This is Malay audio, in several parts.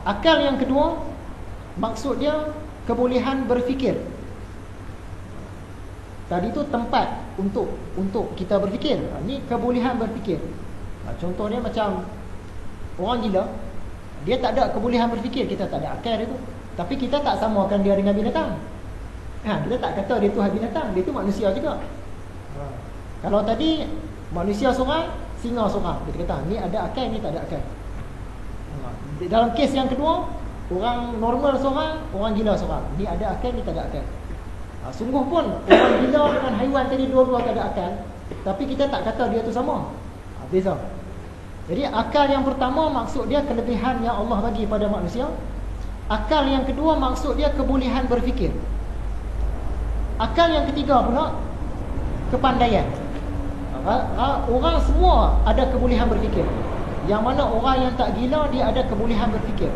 Akal yang kedua, maksud dia kebolehan berfikir. Tadi tu tempat untuk kita berfikir. Ni kebolehan berfikir. Contohnya macam orang gila, dia tak ada kebolehan berfikir, kita tak ada akal dia tu. Tapi kita tak samakan dia dengan binatang. Kita tak kata dia tu binatang, dia tu manusia juga. Kalau tadi manusia seorang, singa seorang, kita kata ni ada akal, ni tak ada akal. Dalam kes yang kedua, orang normal seorang, orang gila seorang, ni ada akal, ni tak ada akal. Sungguh pun orang gila dengan haiwan tadi dua-dua tak ada akal, tapi kita tak kata dia tu sama. Beza. Jadi akal yang pertama maksud dia kelebihan yang Allah bagi pada manusia. Akal yang kedua maksud dia kebolehan berfikir. Akal yang ketiga pula kepandaian. Orang semua ada kebolehan berfikir. Yang mana orang yang tak gila dia ada kebolehan berfikir.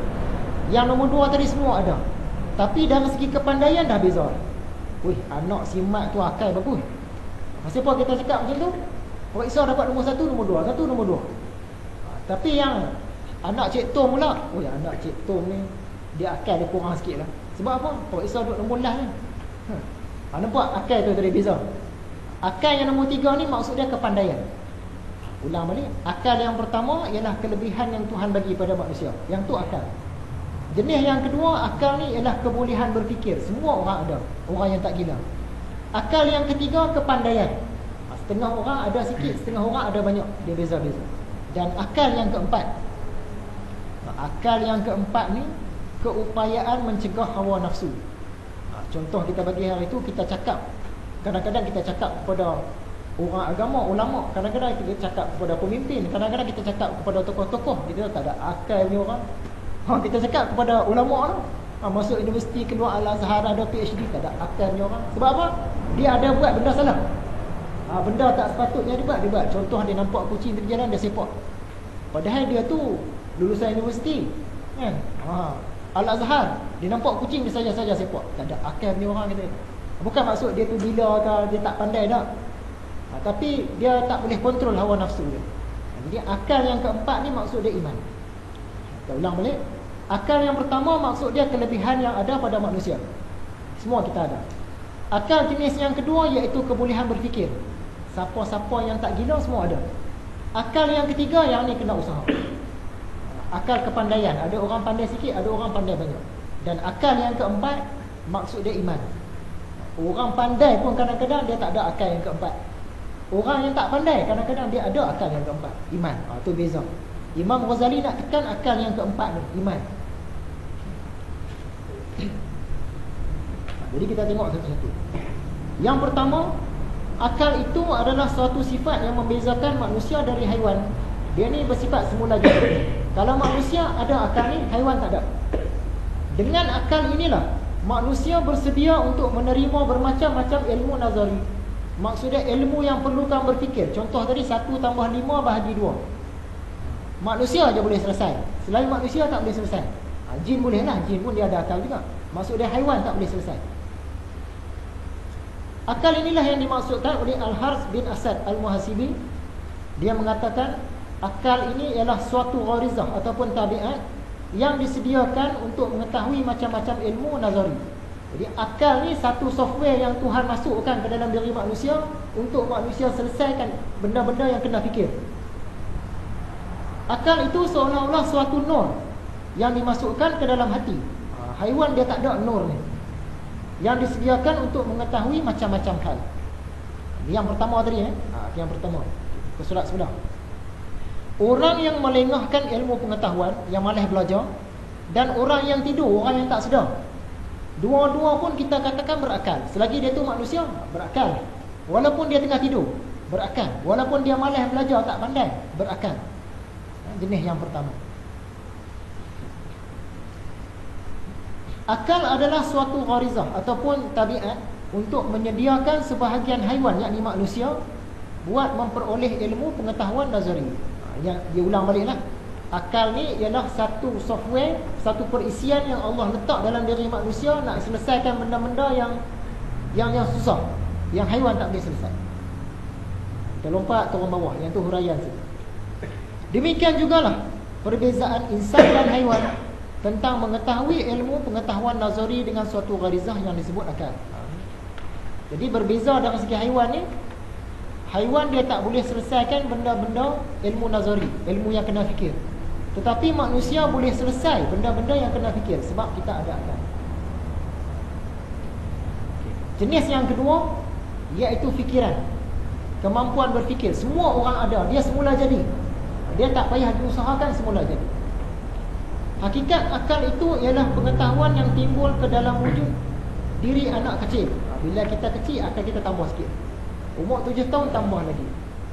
Yang nombor dua tadi semua ada. Tapi dari segi kepandaian dah beza. Wih, anak si mat tu akal bagus. Pasal apa kita cakap macam tu? Orang Islam dapat nombor satu, nombor dua. Satu, nombor dua. Tapi yang anak Cik Tom pula, wih, anak Cik Tom ni dia akal dia kurang sikit lah. Sebab apa? Orang Islam duduk nombor lah ni. Nampak akal tu tadi beza. Akal yang nombor tiga ni maksud dia kepandaian. Ulang balik. Akal yang pertama ialah kelebihan yang Tuhan bagi pada manusia. Yang tu akal. Jenis yang kedua, akal ni ialah kebolehan berfikir. Semua orang ada. Orang yang tak gila. Akal yang ketiga, kepandaian. Setengah orang ada sikit, setengah orang ada banyak. Dia beza-beza. Dan akal yang keempat. Akal yang keempat ni, keupayaan mencegah hawa nafsu. Contoh kita bagi hari itu, kita cakap. Kadang-kadang kita cakap kepada orang agama, ulama. Kadang-kadang kita cakap kepada pemimpin. Kadang-kadang kita cakap kepada tokoh-tokoh. Kita tak ada akal ni orang. Kita cakap kepada ulama lah. Masuk universiti, keluar Al-Azhar, ada PhD, tak ada akal ni orang. Sebab apa? Dia ada buat benda salah. Benda tak sepatutnya dia buat. Contoh dia nampak kucing di jalan, dia sepak. Padahal dia tu lulusan universiti kan? Al-Azhar, dia nampak kucing, dia saja-saja sepak. Tak ada akal ni orang kata. Bukan maksud dia tu gila ke, dia tak pandai tak. Tapi dia tak boleh kontrol hawa nafsu dia. Jadi akal yang keempat ni maksud dia iman. Kita ulang balik. Akal yang pertama maksud dia kelebihan yang ada pada manusia. Semua kita ada. Akal jenis yang kedua iaitu kebolehan berfikir. Siapa-siapa yang tak gila semua ada. Akal yang ketiga, yang ni kena usaha. Akal kepandaian. Ada orang pandai sikit, ada orang pandai banyak. Dan akal yang keempat maksud dia iman. Orang pandai pun kadang-kadang dia tak ada akal yang keempat. Orang yang tak pandai kadang-kadang dia ada akal yang keempat, iman. Itu beza. Imam Ghazali nak tekan akal yang keempat ni, iman. Jadi kita tengok satu-satu. Yang pertama, akal itu adalah suatu sifat yang membezakan manusia dari haiwan. Dia ni bersifat semula jadi. Kalau manusia ada akal ni, haiwan tak ada. Dengan akal inilah manusia bersedia untuk menerima bermacam-macam ilmu nazari. Maksudnya ilmu yang perlukan berfikir. Contoh tadi 1 + 5 bahagi 2. Manusia aja boleh selesai. Selain manusia tak boleh selesai. Jin boleh lah, jin pun dia ada akal juga. Maksudnya haiwan tak boleh selesai. Akal inilah yang dimaksudkan oleh Al-Harth bin Asad Al-Muhasibi. Dia mengatakan akal ini ialah suatu gharizah ataupun tabiat yang disediakan untuk mengetahui macam-macam ilmu nazari. Jadi akal ni satu software yang Tuhan masukkan ke dalam diri manusia untuk manusia selesaikan benda-benda yang kena fikir. Akal itu seolah-olah suatu nur yang dimasukkan ke dalam hati. Haiwan dia tak ada nur ni, yang disediakan untuk mengetahui macam-macam hal. Yang pertama tadi yang pertama ke surat sebelah. Orang yang melengahkan ilmu pengetahuan, yang malas belajar, dan orang yang tidur, orang yang tak sedar, dua-dua pun kita katakan berakal. Selagi dia tu manusia, berakal. Walaupun dia tengah tidur, berakal. Walaupun dia malas belajar, tak pandai, berakal. Jenis yang pertama. Akal adalah suatu gharizah ataupun tabiat untuk menyediakan sebahagian haiwan, yakni manusia, buat memperoleh ilmu pengetahuan nazari. Yang dia ulang baliklah. Akal ni ialah satu software, satu perisian yang Allah letak dalam diri manusia nak selesaikan benda-benda yang susah, yang haiwan tak boleh selesai. Kita lompat turun bawah, yang tu huraian tu. Demikian jugalah perbezaan insan dan haiwan. tentang mengetahui ilmu pengetahuan nazari dengan suatu gharizah yang disebut akal. Jadi berbeza dari segi haiwan ni. Haiwan dia tak boleh selesaikan benda-benda ilmu nazari, ilmu yang kena fikir. Tetapi manusia boleh selesai benda-benda yang kena fikir sebab kita ada akal. Jenis yang kedua iaitu fikiran. Kemampuan berfikir. Semua orang ada, dia semula jadi. Dia tak payah diusahakan, semula jadi. Hakikat akal itu ialah pengetahuan yang timbul ke dalam wujud diri anak kecil. Bila kita kecil, akal kita tambah sikit. Umur 7 tahun tambah lagi.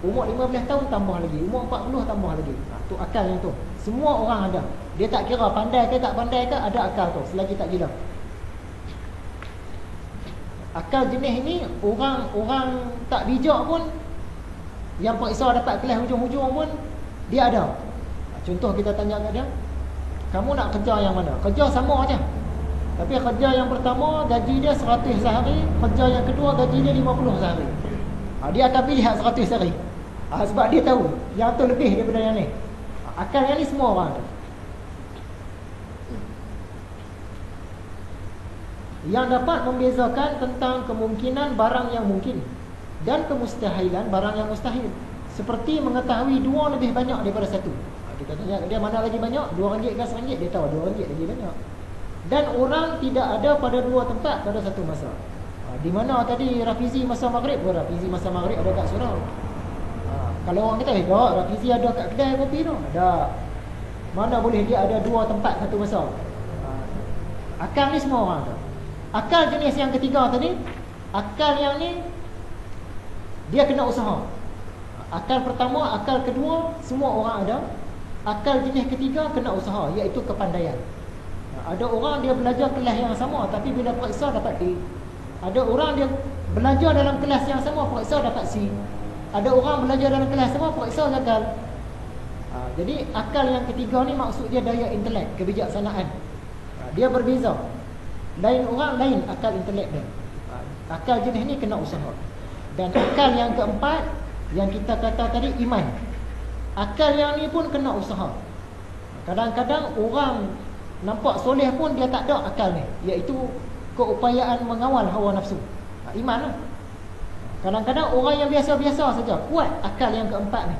Umur 15 tahun tambah lagi. Umur 40 tambah lagi. Tu akal yang tu. Semua orang ada. Dia tak kira pandai ke tak pandai ke, ada akal tu selagi tak gila. Akal jenis ni orang tak bijak pun, yang periksa dapat kelas hujung-hujung pun dia ada. Contoh kita tanya kat dia, kamu nak kerja yang mana? Kerja sama aja. Tapi kerja yang pertama gaji dia 100 sehari, kerja yang kedua gaji dia 50 sehari. Dia akan pilih 100 sehari. Sebab dia tahu yang tu lebih daripada yang ni. Akal yang ni semua orang ada. Yang dapat membezakan tentang kemungkinan barang yang mungkin dan kemustahilan barang yang mustahil. Seperti mengetahui 2 lebih banyak daripada 1. Kita tanya dia mana lagi banyak, RM2 ke RM1, dia tahu RM2 lagi banyak. Dan orang tidak ada pada 2 tempat pada satu masa. Di mana tadi Rafizi masa maghrib? Rafizi masa maghrib ada kat surau. Kalau orang kata, Rafizi ada kat kedai kopi tu. Ada. Mana boleh dia ada 2 tempat satu masa? Akal ni semua orang ada. Akal jenis yang ketiga tadi, akal yang ni dia kena usaha. Akal pertama, akal kedua semua orang ada. Akal jenis ketiga kena usaha, iaitu kepandaian. Ada orang dia belajar kelas yang sama, tapi bila periksa dapat D. Ada orang dia belajar dalam kelas yang sama, periksa dapat C. Ada orang belajar dalam kelas sama, periksa gagal. Jadi akal yang ketiga ni maksud dia daya intelek, kebijaksanaan. Dia berbeza. Lain orang lain akal intelek dia. Akal jenis ni kena usaha. Dan akal yang keempat yang kita kata tadi, iman. Akal yang ni pun kena usaha. Kadang-kadang orang nampak soleh pun dia tak ada akal ni, iaitu keupayaan mengawal hawa nafsu. Iman lah. Kadang-kadang orang yang biasa-biasa saja kuat akal yang keempat ni,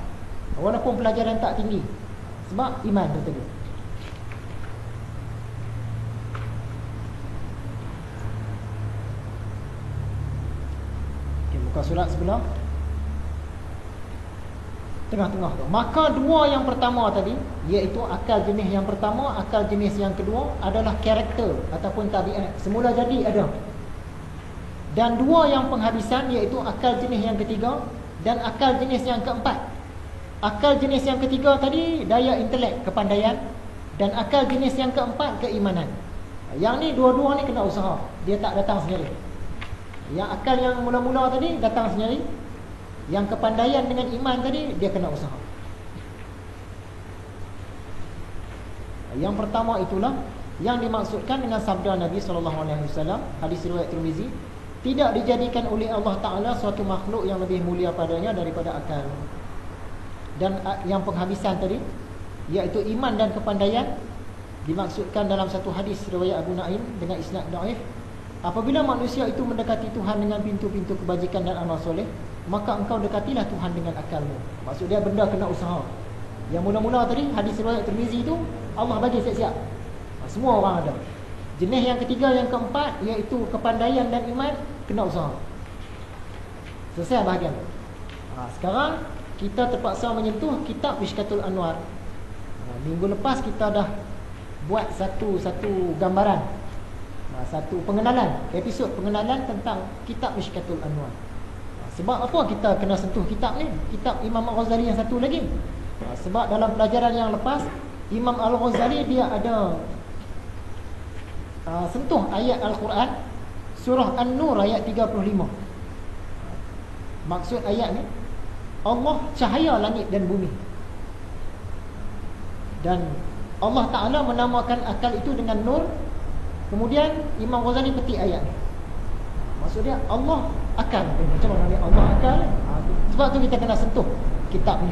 walaupun pelajaran tak tinggi, sebab iman tu tadi. Okay, buka surat sebelah tengah-tengah tu. Maka 2 yang pertama tadi, iaitu akal jenis yang pertama, akal jenis yang kedua adalah karakter ataupun tabiat. Semula jadi ada. Dan 2 yang penghabisan, iaitu akal jenis yang ketiga dan akal jenis yang keempat. Akal jenis yang ketiga tadi daya intelek, kepandaian, dan akal jenis yang keempat keimanan. Yang ni dua-dua ni kena usaha. Dia tak datang sendiri. Yang akal yang mula-mula tadi datang sendiri. Yang kepandaian dengan iman tadi dia kena usaha. Yang pertama itulah yang dimaksudkan dengan sabda Nabi SAW, hadis riwayat Tirmizi, tidak dijadikan oleh Allah Ta'ala suatu makhluk yang lebih mulia padanya daripada akal. Dan yang penghabisan tadi, iaitu iman dan kepandaian, dimaksudkan dalam satu hadis riwayat Abu Naim dengan isnad dhaif. Apabila manusia itu mendekati Tuhan dengan pintu-pintu kebajikan dan amal soleh, maka engkau dekatilah Tuhan dengan akalmu. Maksud dia benda kena usaha. Yang mula-mula tadi hadis riwayat Tirmizi itu Allah bagi siap-siap. Semua orang ada. Jenis yang ketiga, yang keempat, iaitu kepandaian dan iman, kena usaha. Selesai bahagian. Sekarang kita terpaksa menyentuh kitab Mishkatul Anwar. Minggu lepas kita dah buat satu gambaran, satu pengenalan, episod pengenalan tentang kitab Mishkatul Anwar. Sebab apa kita kena sentuh kitab ni? Kitab Imam Al-Ghazali yang satu lagi. Sebab dalam pelajaran yang lepas, Imam Al-Ghazali dia ada sentuh ayat Al-Quran, surah An-Nur ayat 35. Maksud ayat ni, Allah cahaya langit dan bumi. Dan Allah Ta'ala menamakan akal itu dengan nur. Kemudian Imam Ghazali petik ayat ni. Maksud dia Allah akal. Macam mana ni Allah akal? Sebab tu kita kena sentuh kitab ni.